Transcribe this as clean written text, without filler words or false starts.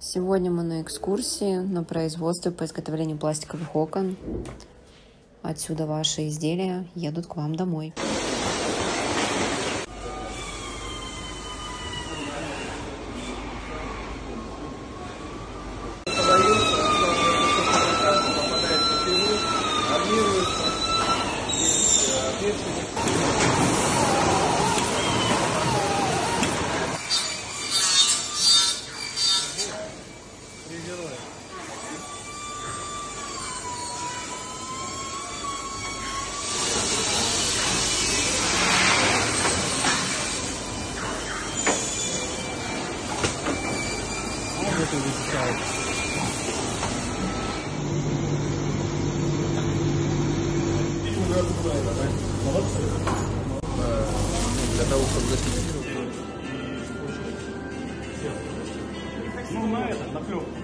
Сегодня мы на экскурсии на производстве по изготовлению пластиковых окон. Отсюда ваши изделия едут к вам домой. Для того, чтобы зафиксировать. Ну, на это, на клёв.